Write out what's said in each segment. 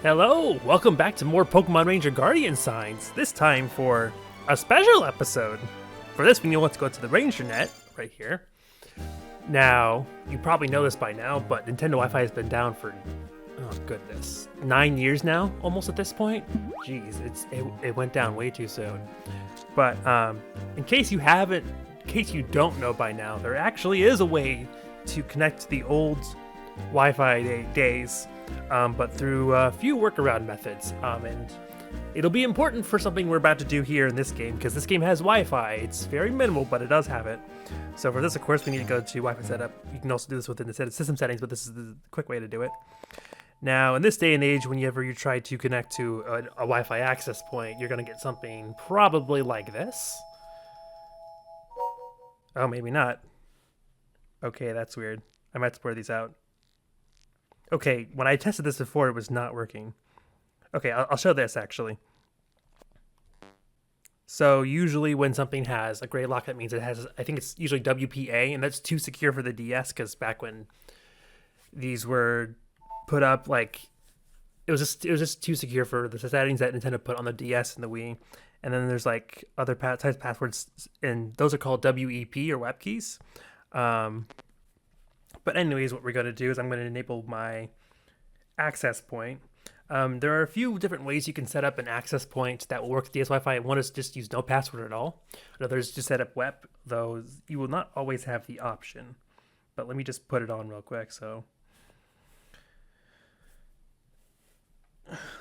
Hello! Welcome back to more Pokemon Ranger Guardian signs, this time for a special episode. For this, we want to go to the Ranger Net, right here. Now, you probably know this by now, but Nintendo Wi-Fi has been down for, oh goodness, 9 years now, almost at this point. Jeez, it went down way too soon. But in case you don't know by now, there actually is a way to connect to the old Wi-Fi days. But through a few workaround methods, and it'll be important for something we're about to do here in this game, because this game has Wi-Fi. It's very minimal, but it does have it. So for this, of course, we need to go to Wi-Fi setup. You can also do this within the system settings, but this is the quick way to do it. Now, in this day and age, whenever you try to connect to a Wi-Fi access point, you're going to get something probably like this. Oh, maybe not. Okay, that's weird. I might have to blur these out. Okay, when I tested this before, it was not working. Okay, I'll show this, actually. So usually when something has a gray lock, that means it has, I think it's usually WPA, and that's too secure for the DS, because back when these were put up, like, it was just too secure for the settings that Nintendo put on the DS and the Wii. And then there's, like, other types of passwords, and those are called WEP, or WEP keys. But anyways, what we're going to do is I'm going to enable my access point. There are a few different ways you can set up an access point that will work with DS Wi-Fi. One is just use no password at all. Another is just set up WEP, though you will not always have the option. But let me just put it on real quick so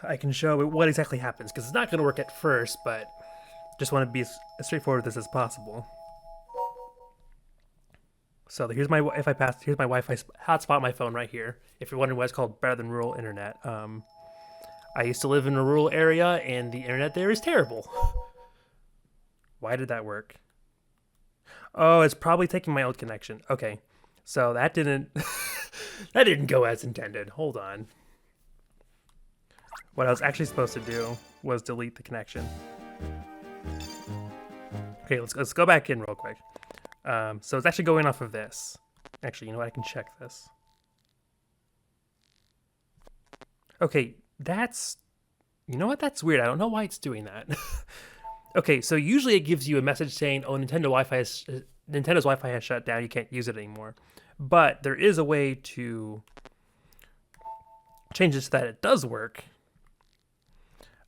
I can show what exactly happens, because it's not going to work at first, but just want to be as straightforward with this as possible. So here's my Wi-Fi hotspot on my phone right here. If you're wondering why it's called better than rural internet, I used to live in a rural area and the internet there is terrible. Why did that work? Oh, it's probably taking my old connection. Okay, so that didn't that didn't go as intended. Hold on. What I was actually supposed to do was delete the connection. Okay, let's go back in real quick. So it's actually going off of this. Actually, you know what? I can check this. Okay, you know what? That's weird. I don't know why it's doing that. Okay, so usually it gives you a message saying, oh, Nintendo's Wi-Fi has shut down. You can't use it anymore. But there is a way to change it so that it does work.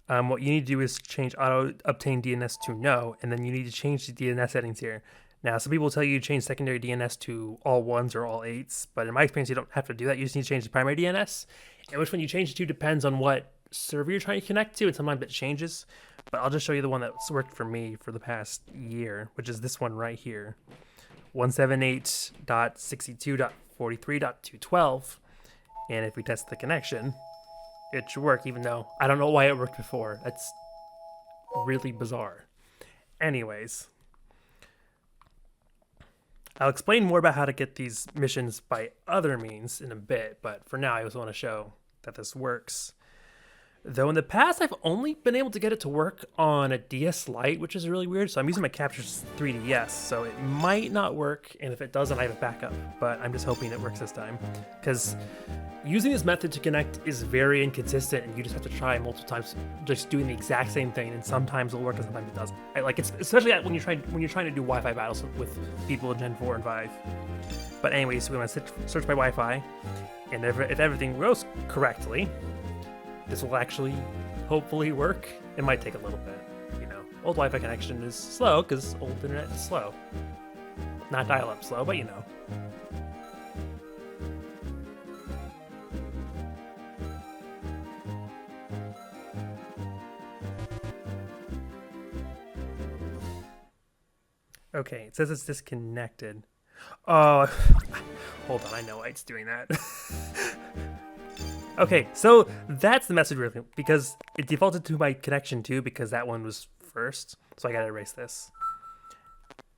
What you need to do is change auto obtain DNS to no, and then you need to change the DNS settings here. Now, some people will tell you to change secondary DNS to all 1s or all 8s, but in my experience, you don't have to do that. You just need to change the primary DNS, and which one you change it to depends on what server you're trying to connect to, and sometimes it changes. But I'll just show you the one that's worked for me for the past year, which is this one right here, 178.62.43.212, and if we test the connection, it should work, even though I don't know why it worked before. That's really bizarre. Anyways, I'll explain more about how to get these missions by other means in a bit, but for now I just want to show that this works. Though in the past I've only been able to get it to work on a DS Lite, which is really weird, so I'm using my Capture 3DS, so it might not work, and if it doesn't I have a backup, but I'm just hoping it works this time, because using this method to connect is very inconsistent, and you just have to try multiple times just doing the exact same thing, and sometimes it'll work and sometimes it doesn't. It's especially when you're trying to do Wi-Fi battles with people in Gen 4 and 5. But anyways, we're going to search by Wi-Fi, and if everything goes correctly, this will actually hopefully work. It might take a little bit, Old Wi-Fi connection is slow because old internet is slow. Not dial-up slow, but Okay, it says it's disconnected. Oh, hold on, I know why it's doing that. Okay, so that's the message really, because it defaulted to my connection too, because that one was first, so I gotta erase this.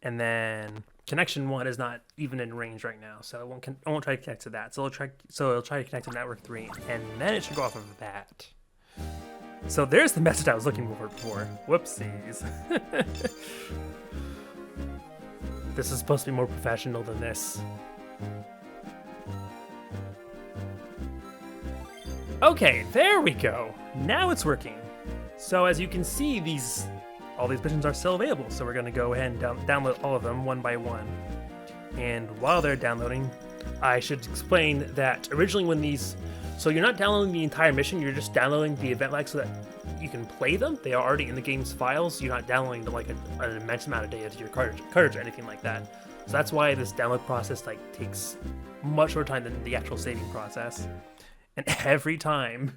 And then connection 1 is not even in range right now, so it won't try to connect to that. So it'll try to connect to network 3, and then it should go off of that. So there's the message I was looking for before. Whoopsies. This is supposed to be more professional than this. Okay, there we go. Now it's working. So as you can see, all these missions are still available. So we're going to go ahead and download all of them one by one. And while they're downloading, I should explain that originally when so you're not downloading the entire mission, you're just downloading the event lag so that you can play them. They are already in the game's files. You're not downloading like an immense amount of data to your cartridge or anything like that. So that's why this download process takes much more time than the actual saving process. And every time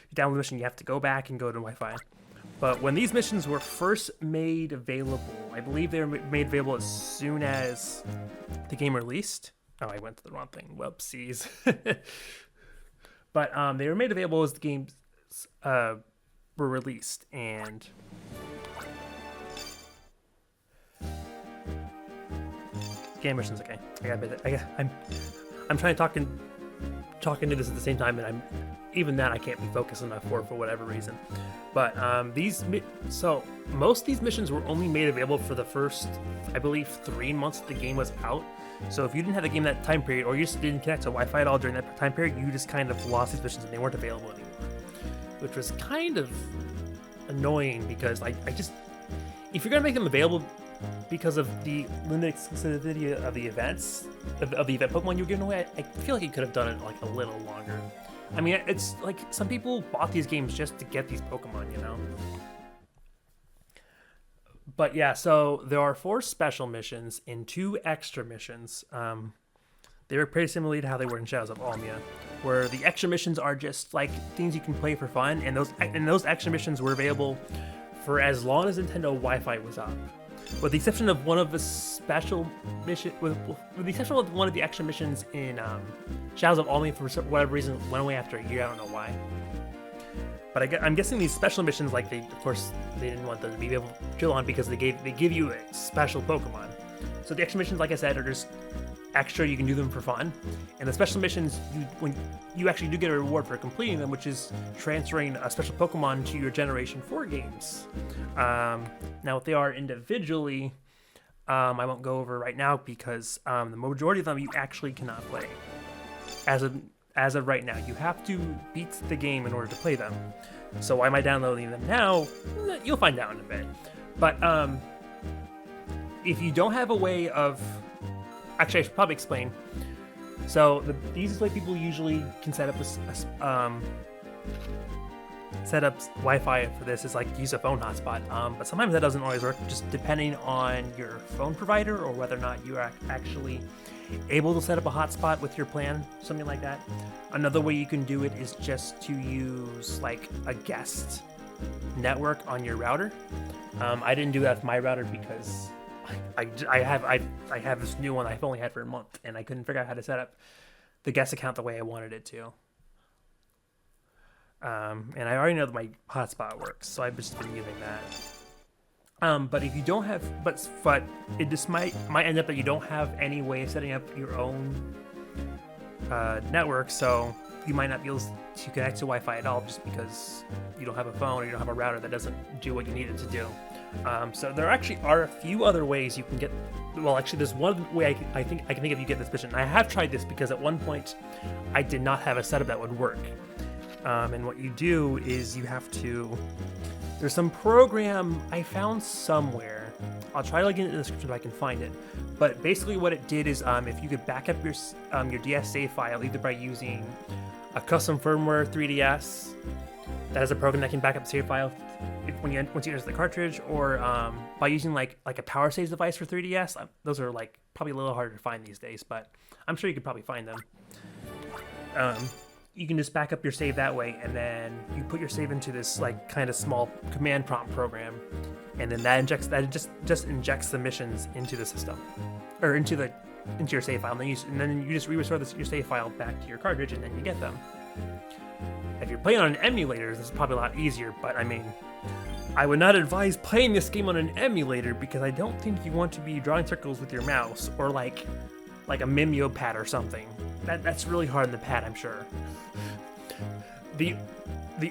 you download a mission, you have to go back and go to Wi-Fi. But when these missions were first made available, I believe they were made available as soon as the game released. Oh, I went to the wrong thing. Whoopsies. But they were made available as the games were released, and game missions. Okay, I'm trying to talking to this at the same time, and even that I can't be focused enough for whatever reason. But so most of these missions were only made available for the first, I believe, 3 months the game was out. So if you didn't have the game that time period, or you just didn't connect to Wi-Fi at all during that time period, you just kind of lost these missions and they weren't available anymore, which was kind of annoying because if you're gonna make them available because of the limited exclusivity of the events of the event Pokemon you're giving away, I feel like you could have done it like a little longer. I mean, it's like some people bought these games just to get these Pokemon, you know? But yeah, so there are 4 special missions and 2 extra missions. They were pretty similar to how they were in Shadows of Almia, where the extra missions are just like things you can play for fun, and those extra missions were available for as long as Nintendo Wi-Fi was up. With the exception of one of the special mission, with the exception of one of the extra missions in Shadows of Almia, for whatever reason, went away after a year. I don't know why. But I'm guessing these special missions, like of course, they didn't want them to be able to chill on because they give you a special Pokemon. So the extra missions, like I said, are just extra. You can do them for fun, and the special missions, when you actually do get a reward for completing them, which is transferring a special Pokemon to your Generation 4 games. Now, what they are individually, I won't go over right now because the majority of them you actually cannot play. As of right now, you have to beat the game in order to play them. So why am I downloading them now? You'll find out in a bit. But if you don't have a way of... Actually, I should probably explain. So the easiest way people usually can set up Wi-Fi for this is like use a phone hotspot. But sometimes that doesn't always work, just depending on your phone provider or whether or not you are actually able to set up a hotspot with your plan, something like that. Another way you can do it is just to use like a guest network on your router. I didn't do that with my router because I have this new one I've only had for a month, and I couldn't figure out how to set up the guest account the way I wanted it to. And I already know that my hotspot works, so I've just been using that. But if you don't have, but it just might end up that you don't have any way of setting up your own network, so you might not be able to connect to Wi-Fi at all just because you don't have a phone or you don't have a router that doesn't do what you need it to do. So there actually are a few other ways you can get. Well, actually, there's one way I think I can think of you get this mission. I have tried this because at one point I did not have a setup that would work. And what you do is you have to. There's some program I found somewhere. I'll try to link it in the description if I can find it. But basically, what it did is if you could back up your DS save file either by using a custom firmware 3DS. That is a program that can back up the save file once you enter the cartridge, or by using like a power saves device for 3DS. Those are like probably a little harder to find these days, but I'm sure you could probably find them. You can just back up your save that way, and then you put your save into this like kind of small command prompt program, and then that just injects the missions into the system, or into your save file, and then you just re-restore your save file back to your cartridge, and then you get them. If you're playing on an emulator, this is probably a lot easier, but I mean, I would not advise playing this game on an emulator because I don't think you want to be drawing circles with your mouse or like a Mimeo pad or something. That's really hard on the pad, I'm sure. The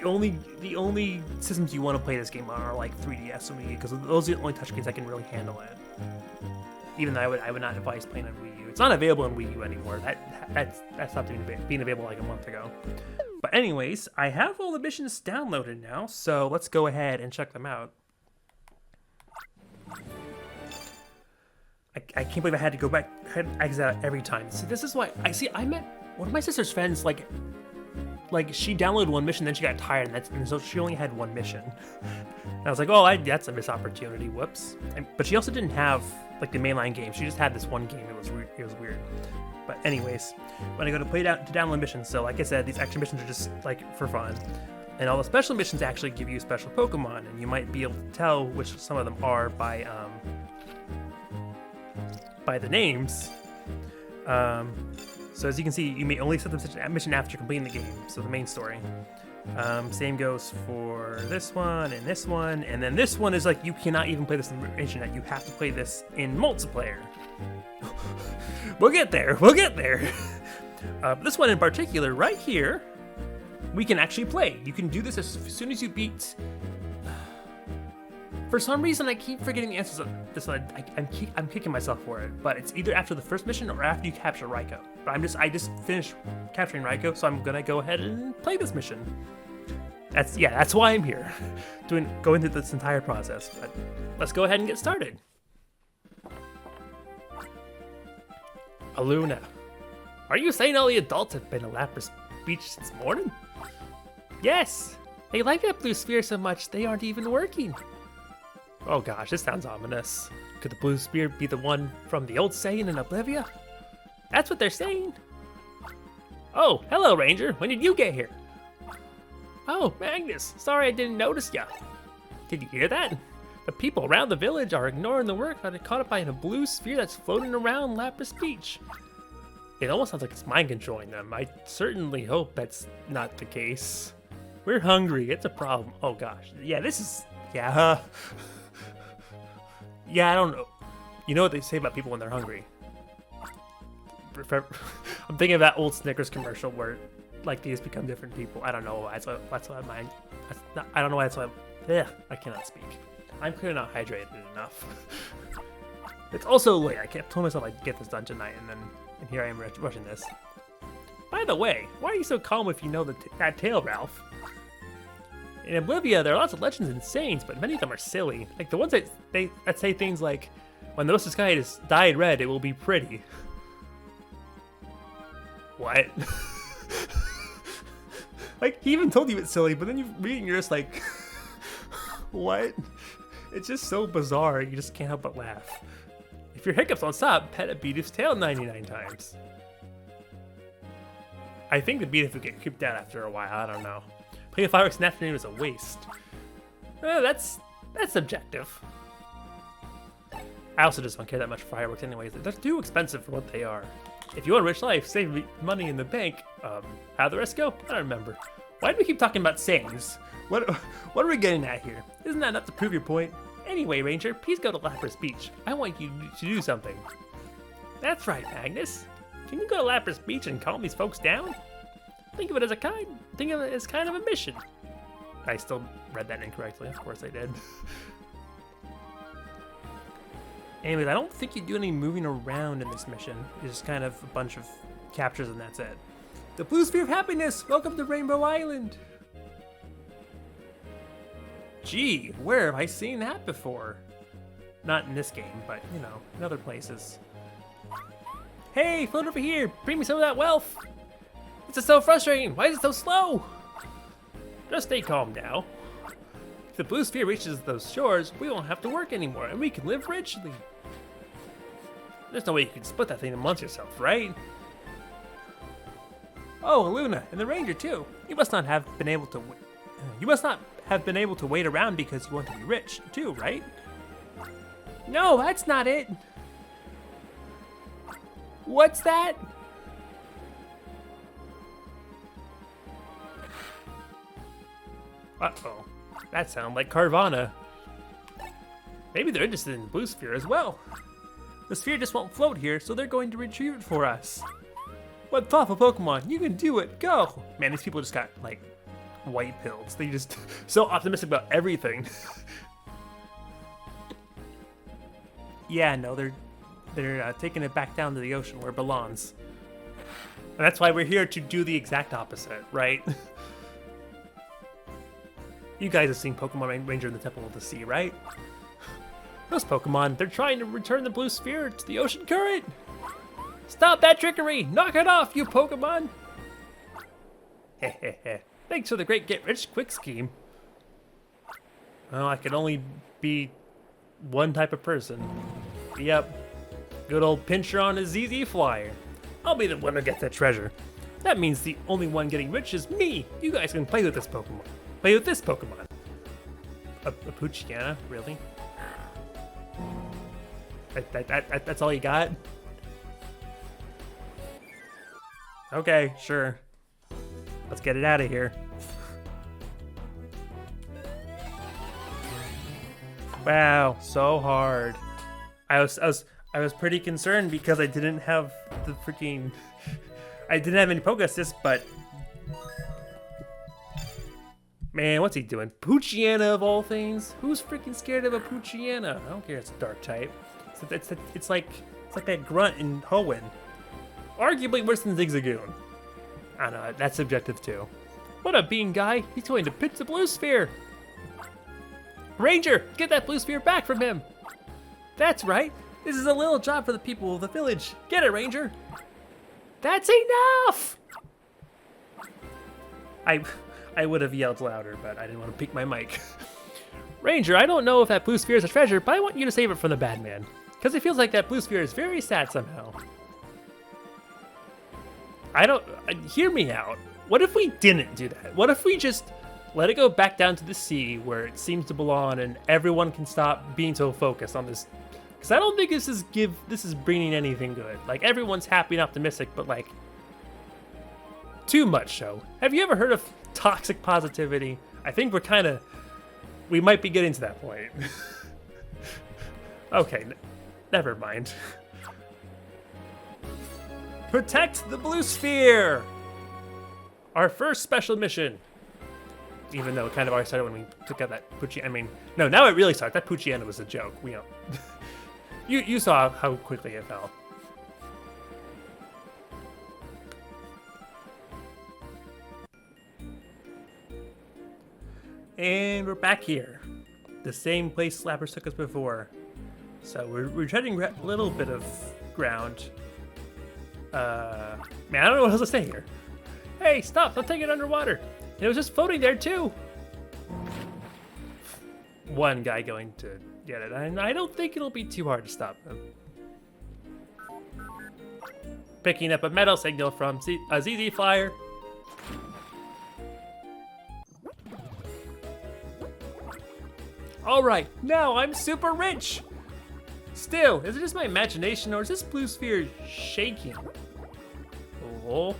only systems you want to play this game on are like 3DS or Wii U, because those are the only touchscreens that can really handle it. Even though I would not advise playing on Wii U. It's not available on Wii U anymore. That stopped being available like a month ago. But anyways, I have all the missions downloaded now, so let's go ahead and check them out. I can't believe I had to go back, exit out every time. So this is why, I met one of my sister's friends, like she downloaded one mission, then she got tired, and so she only had one mission. And I was like, oh, that's a missed opportunity, whoops. But she also didn't have, like, the mainline game. She just had this one game. It was weird. But anyways, when I go to download missions, so like I said, these extra missions are just, like, for fun. And all the special missions actually give you special Pokemon, and you might be able to tell which some of them are by the names. So as you can see, you may only set them such a mission after completing the game, so the main story. Same goes for this one, and then this one is like, you cannot even play this in the internet, you have to play this in multiplayer. We'll get there. This one in particular, right here, we can actually play. You can do this as soon as you beat... For some reason, I keep forgetting the answers of this one. I'm kicking myself for it, but it's either after the first mission or after you capture Raikou. But I just finished capturing Raikou, so I'm gonna go ahead and play this mission. That's why I'm here, going through this entire process. But let's go ahead and get started. Aluna, are you saying all the adults have been at Lapras Beach since morning? Yes, they like that blue sphere so much they aren't even working. Oh gosh, this sounds ominous. Could the blue sphere be the one from the old saying in Oblivia? That's what they're saying. Oh, hello Ranger, when did you get here? Oh, Magnus, sorry I didn't notice ya. Did you hear that? The people around the village are ignoring the work that are caught up by a blue sphere that's floating around Lapras Beach. It almost sounds like it's mind controlling them. I certainly hope that's not the case. We're hungry, it's a problem. Oh gosh, yeah, yeah, I don't know. You know what they say about people when they're hungry? I'm thinking of that old Snickers commercial where, like, these become different people. I don't know. That's what I mind. I don't know why that's why. I cannot speak. I'm clearly not hydrated enough. It's also late. I told myself I'd get this done tonight, and here I am rushing this. By the way, why are you so calm if you know that tale, Ralph? In Oblivia, there are lots of legends and sayings, but many of them are silly. Like the ones that say things like, when the sky is dyed red, it will be pretty. What? Like, he even told you it's silly, but then you read it and you're just like, what? It's just so bizarre, you just can't help but laugh. If your hiccups don't stop, pet a Beedif's tail 99 times. I think the Beedif would get creeped out after a while, I don't know. Playing fireworks in the afternoon is a waste. That's subjective. I also just don't care that much for fireworks anyways. They're too expensive for what they are. If you want a rich life, save money in the bank. How'd the rest go? I don't remember. Why do we keep talking about sayings? What are we getting at here? Isn't that enough to prove your point? Anyway, Ranger, please go to Lapras Beach. I want you to do something. That's right, Magnus. Can you go to Lapras Beach and calm these folks down? Think of it as kind of a mission. I still read that incorrectly. Of course I did. Anyways, I don't think you do any moving around in this mission. It's just kind of a bunch of captures and that's it. The Blue Sphere of Happiness! Welcome to Rainbow Island! Gee, where have I seen that before? Not in this game, but, you know, in other places. Hey, float over here! Bring me some of that wealth! This is so frustrating! Why is it so slow? Just stay calm now. If the blue sphere reaches those shores, we won't have to work anymore, and we can live richly. There's no way you can split that thing amongst yourself, right? Oh, Luna, and the Ranger too. You must not have been able to wait around because you want to be rich, too, right? No, that's not it. What's that? Uh-oh. That sounds like Carvana. Maybe they're interested in the blue sphere as well. The sphere just won't float here, so they're going to retrieve it for us. What thoughtful Pokemon, you can do it, go! Man, these people just got, like, white pills. They just so optimistic about everything. Yeah, no, they're taking it back down to the ocean where it belongs. And that's why we're here to do the exact opposite, right? You guys have seen Pokemon Ranger in the Temple of the Sea, right? Those Pokemon, they're trying to return the blue sphere to the ocean current! Stop that trickery! Knock it off, you Pokemon! Hehehe. Thanks for the great get-rich-quick scheme. Well, I can only be one type of person. Yep. Good old Pinscher on a ZZ Flyer. I'll be the one who gets that treasure. That means the only one getting rich is me. You guys can play with this Pokemon. Play with this Pokemon. A Poochyena? Really? That's all you got? Okay, sure. Let's get it out of here. Wow, so hard. I was pretty concerned because I didn't have the freaking... I didn't have any Pokeassist, but... Man, what's he doing? Poochyena of all things? Who's freaking scared of a Poochyena? I don't care, it's a dark type. It's like that grunt in Hoenn. Arguably worse than Zigzagoon. I don't know, that's subjective too. What a bean guy! He's going to pitch the blue sphere! Ranger, get that blue sphere back from him! That's right! This is a little job for the people of the village. Get it, Ranger! That's enough! I would have yelled louder, but I didn't want to peek my mic. Ranger, I don't know if that blue sphere is a treasure, but I want you to save it from the bad man. Because it feels like that blue sphere is very sad somehow. Hear me out. What if we didn't do that? What if we just let it go back down to the sea where it seems to belong and everyone can stop being so focused on this? Because I don't think this is bringing anything good. Like, everyone's happy and optimistic, but like, too much so. Have you ever heard of toxic positivity? I think we might be getting to that point. Okay, never mind. Protect the blue sphere! Our first special mission. Even though it kind of already started when we took out that Poochyena. I mean, no, now it really started. That Poochyena was a joke. We know. You saw how quickly it fell. And we're back here. The same place Slappers took us before. So we're treading a little bit of ground. Man, I don't know what else to say here. Hey, stop, don't take it underwater. And it was just floating there too. One guy going to get it, and I don't think it'll be too hard to stop him. Picking up a metal signal from a ZZ Flyer. Alright, now I'm super rich! Still, is it just my imagination or is this blue sphere shaking? Oh.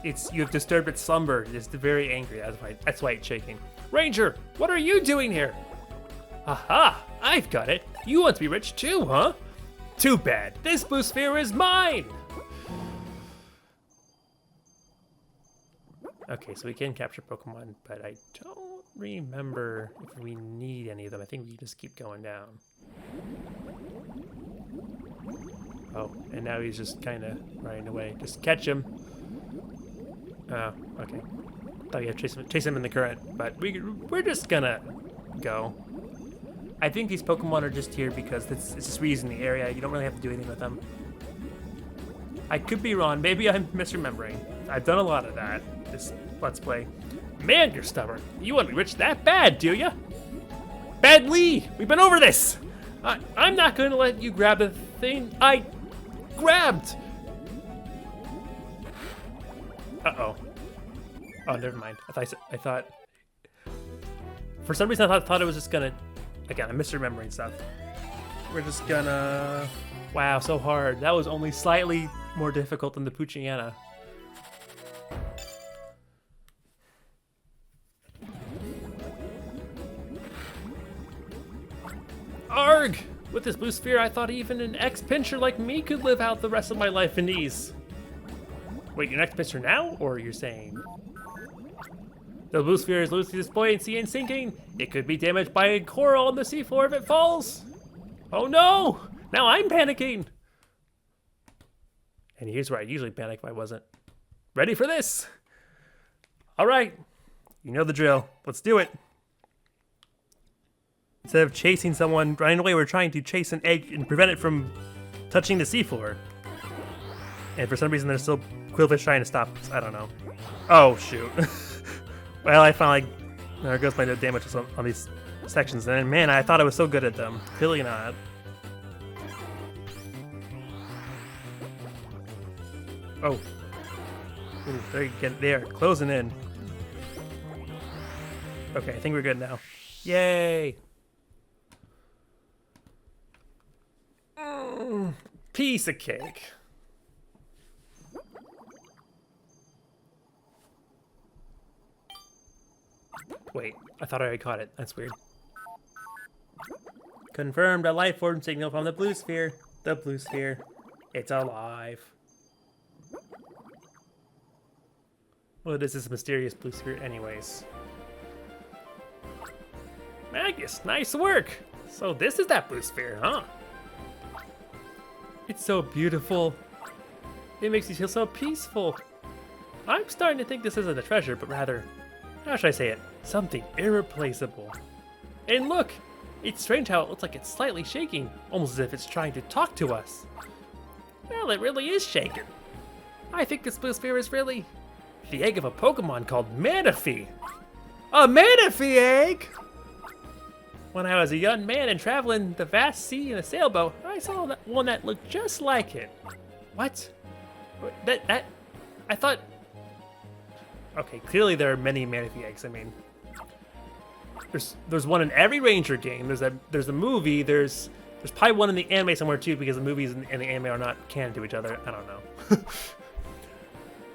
You have disturbed its slumber. It's very angry, that's why it's shaking. Ranger, what are you doing here? Aha, I've got it. You want to be rich too, huh? Too bad, this blue sphere is mine! Okay, so we can capture Pokemon, but I don't remember if we need any of them. I think we just keep going down. Oh, and now he's just kind of running away. Just catch him. Oh, okay. Thought you had to chase him in the current, but we're just gonna go. I think these Pokemon are just here because it's just reusing the area. You don't really have to do anything with them. I could be wrong. Maybe I'm misremembering. I've done a lot of that. This Let's Play. Man, you're stubborn. You want to be rich that bad, do ya? Badly! We've been over this! I'm not going to let you grab the thing I grabbed! Uh-oh. Oh, never mind. I thought... For some reason, I thought it was just gonna... Again, I'm misremembering stuff. We're just gonna... Wow, so hard. That was only slightly more difficult than the Poochyena. Arg! With this blue sphere, I thought even an ex-pincher like me could live out the rest of my life in ease. Wait, you're an ex-pincher now? Or you're saying... The blue sphere is losing its buoyancy and sinking. It could be damaged by a coral on the seafloor if it falls. Oh no! Now I'm panicking! And here's where I usually panic if I wasn't ready for this. All right, you know the drill. Let's do it. Instead of chasing someone running away, we're trying to chase an egg and prevent it from touching the seafloor. And for some reason, there's still quillfish trying to stop us. I don't know. Oh, shoot. Well, I finally... There goes my damage on these sections. And man, I thought I was so good at them. Clearly not. Oh. Ooh, they're closing in. Okay, I think we're good now. Yay! Piece of cake. Wait, I thought I already caught it. That's weird. Confirmed a life form signal from the blue sphere. The blue sphere. It's alive. Well, this is a mysterious blue sphere anyways. Magus, nice work! So this is that blue sphere, huh? It's so beautiful. It makes you feel so peaceful. I'm starting to think this isn't a treasure, but rather, how should I say it? Something irreplaceable. And look! It's strange how it looks like it's slightly shaking, almost as if it's trying to talk to us. Well, it really is shaking. I think this blue sphere is really the egg of a Pokemon called Manaphy. A Manaphy egg! When I was a young man and traveling the vast sea in a sailboat, I saw one that looked just like it. What? I thought... Okay, clearly there are many Manaphy eggs. I mean, there's one in every Ranger game. There's a movie. There's probably one in the anime somewhere too, because the movies and the anime are not canon to each other. I don't know.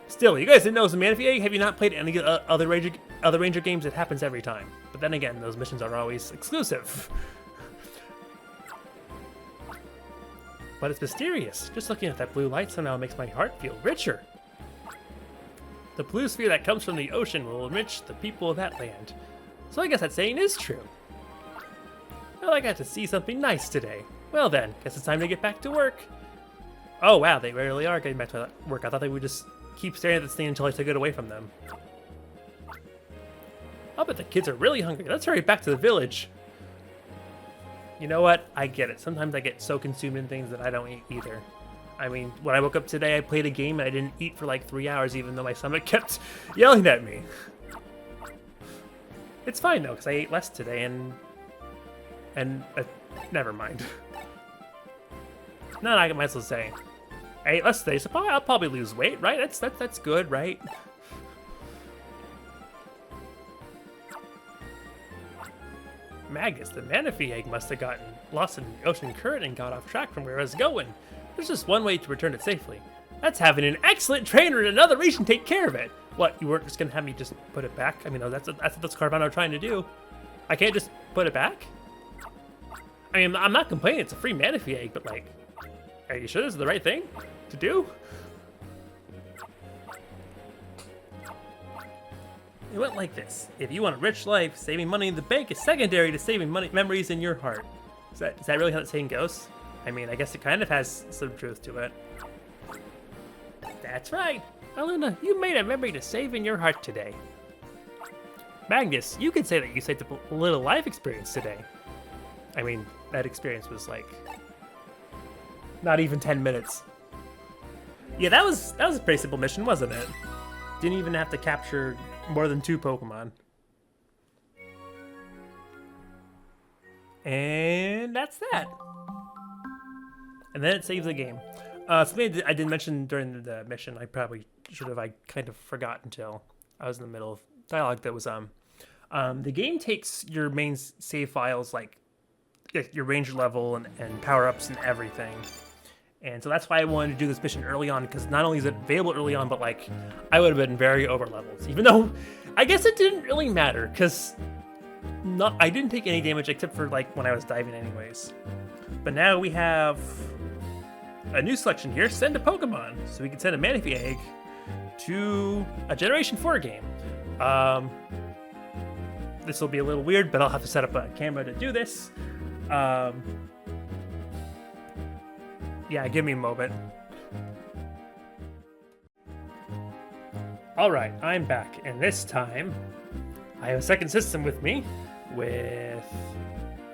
Still, you guys didn't know it was a Manaphy egg? Have you not played any other Ranger games? It happens every time. But then again, those missions are always exclusive. But it's mysterious. Just looking at that blue light somehow makes my heart feel richer. The blue sphere that comes from the ocean will enrich the people of that land. So I guess that saying is true. Well, I got to see something nice today. Well then, guess it's time to get back to work. Oh wow, they really are getting back to work. I thought they would just keep staring at this thing until I took it away from them. I'll bet the kids are really hungry. Let's hurry back to the village. You know what? I get it. Sometimes I get so consumed in things that I don't eat either. I mean, when I woke up today, I played a game and I didn't eat for like 3 hours, even though my stomach kept yelling at me. It's fine though, because I ate less today and never mind. No, I might as well say I ate less today, so I'll probably lose weight, right? That's good, right? Magus, the Manaphy egg must have gotten lost in the ocean current and got off track from where I was going. There's just one way to return it safely. That's having an excellent trainer in another region take care of it. What, you weren't just gonna have me just put it back? I mean, that's what those Carvana are trying to do. I can't just put it back? I mean, I'm not complaining, it's a free Manaphy egg, but like, are you sure this is the right thing to do? It went like this. If you want a rich life, saving money in the bank is secondary to saving memories in your heart. Is that really how that saying goes? I mean, I guess it kind of has some truth to it. That's right. Aluna, you made a memory to save in your heart today. Magnus, you could say that you saved a little life experience today. I mean, that experience was like not even 10 minutes. Yeah, that was a pretty simple mission, wasn't it? Didn't even have to capture more than 2 Pokemon. And that's that. And then it saves the game. Something I didn't mention during the mission, I probably should have. I kind of forgot until I was in the middle of dialogue. That was the game takes your main save files, like your ranger level and power-ups and everything. And so that's why I wanted to do this mission early on, because not only is it available early on, but like I would have been very over-leveled. Even though I guess it didn't really matter, because I didn't take any damage except for like when I was diving anyways. But now we have a new selection here, send a Pokemon. So we can send a Manaphy egg to a Generation 4 game. This will be a little weird, but I'll have to set up a camera to do this. Yeah, give me a moment. Alright, I'm back, and this time I have a second system with me with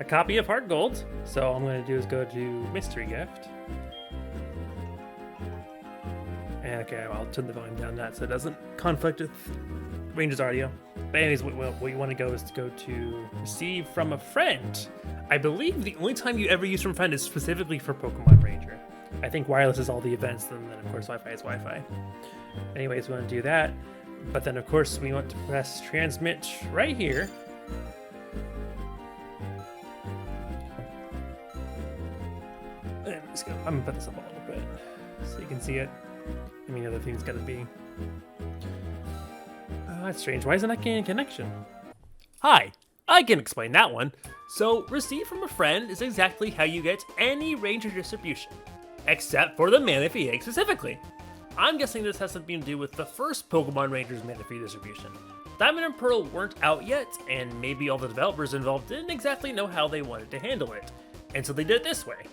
a copy of Heart Gold. So all I'm going to do is go to Mystery Gift. And okay, I'll turn the volume down that so it doesn't conflict with Ranger's audio. But anyways, what you want to go is to go to Receive from a Friend. I believe the only time you ever use from a friend is specifically for Pokemon Ranger. I think wireless is all the events, and then of course Wi-Fi is Wi-Fi. Anyways, we want to do that. But then of course we want to press transmit right here. And I'm gonna put this up a little bit so you can see it. I mean, the other thing's gotta be. That's strange. Why isn't that getting a connection? Hi, I can explain that one. So, receive from a friend is exactly how you get any Ranger distribution, except for the Manaphy egg specifically. I'm guessing this has something to do with the first Pokemon Rangers Manaphy distribution. Diamond and Pearl weren't out yet, and maybe all the developers involved didn't exactly know how they wanted to handle it, and so they did it this way.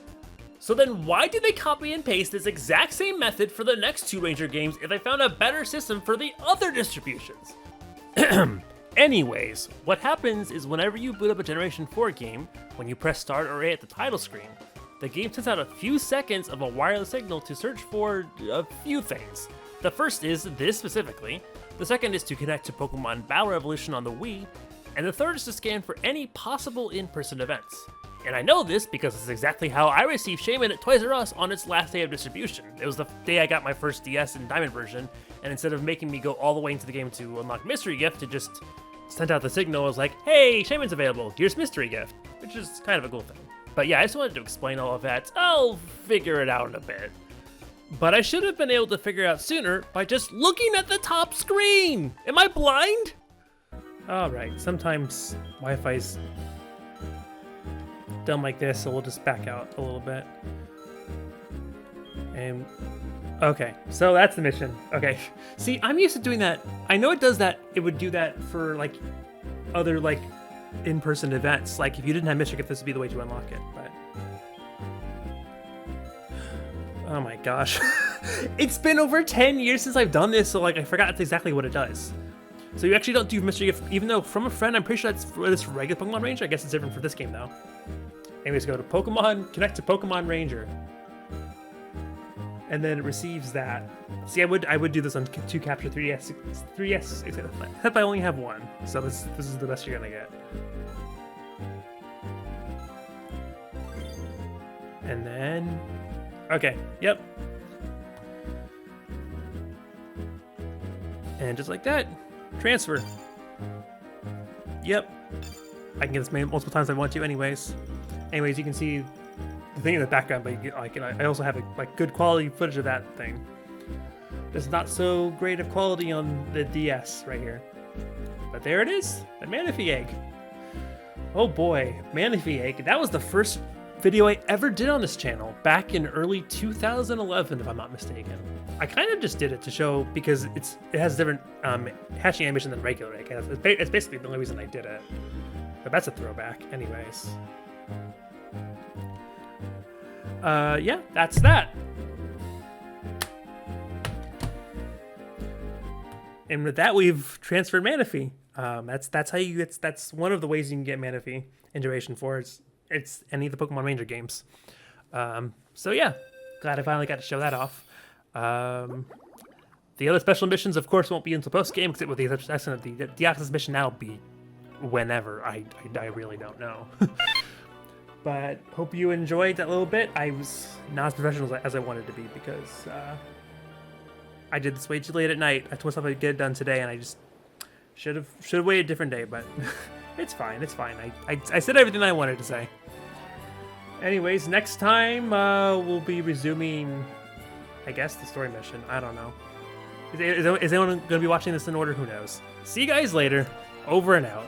So then why did they copy and paste this exact same method for the next two Ranger games if they found a better system for the other distributions? Anyways, what happens is whenever you boot up a Generation 4 game, when you press start or A at the title screen, the game sends out a few seconds of a wireless signal to search for a few things. The first is this specifically, the second is to connect to Pokemon Battle Revolution on the Wii, and the third is to scan for any possible in-person events. And I know this because it's exactly how I received Shaman at Toys R Us on its last day of distribution. It was the day I got my first DS and Diamond version, and instead of making me go all the way into the game to unlock Mystery Gift, it just sent out the signal. It was like, hey, Shaman's available, here's Mystery Gift, which is kind of a cool thing. But yeah, I just wanted to explain all of that. I'll figure it out in a bit. But I should have been able to figure it out sooner by just looking at the top screen! Am I blind? Alright, sometimes Wi-Fi's done like this, so we'll just back out a little bit. And okay, so that's the mission. Okay, see, I'm used to doing that. I know it does that. It would do that for like other like in-person events. Like if you didn't have Mystery Gift, this would be the way to unlock it. But oh my gosh, it's been over 10 years since I've done this, so like I forgot exactly what it does. So you actually don't do Mystery Gift, even though from a friend, I'm pretty sure that's for this regular Pokemon Ranger. I guess it's different for this game though. Anyways, go to Pokemon, connect to Pokemon Ranger. And then it receives that. See, I would do this on 2 Capture 3DS, except I only have one. So this is the best you're gonna get. And then, okay, yep. And just like that, transfer. Yep. I can get this multiple times if I want to anyways. Anyways, you can see the thing in the background, but you get, like, I also have like good quality footage of that thing. It's not so great of quality on the DS right here. But there it is, the Manaphy egg. Oh boy, Manaphy egg. That was the first video I ever did on this channel back in early 2011, if I'm not mistaken. I kind of just did it to show because it has different hatching animation than regular egg. It's basically the only reason I did it. But that's a throwback, anyways. Yeah, that's that. And with that, we've transferred Manaphy. That's one of the ways you can get Manaphy in Generation 4. It's any of the Pokemon Ranger games. So yeah, glad I finally got to show that off. The other special missions, of course, won't be until post-game, except with the exception of the Deoxys mission now will be whenever. I really don't know. But hope you enjoyed that little bit. I was not as professional as I wanted to be because I did this way too late at night. I told myself I'd get it done today, and I just should have waited a different day. But it's fine. It's fine. I said everything I wanted to say. Anyways, next time we'll be resuming, I guess, the story mission. I don't know. Is anyone going to be watching this in order? Who knows? See you guys later. Over and out.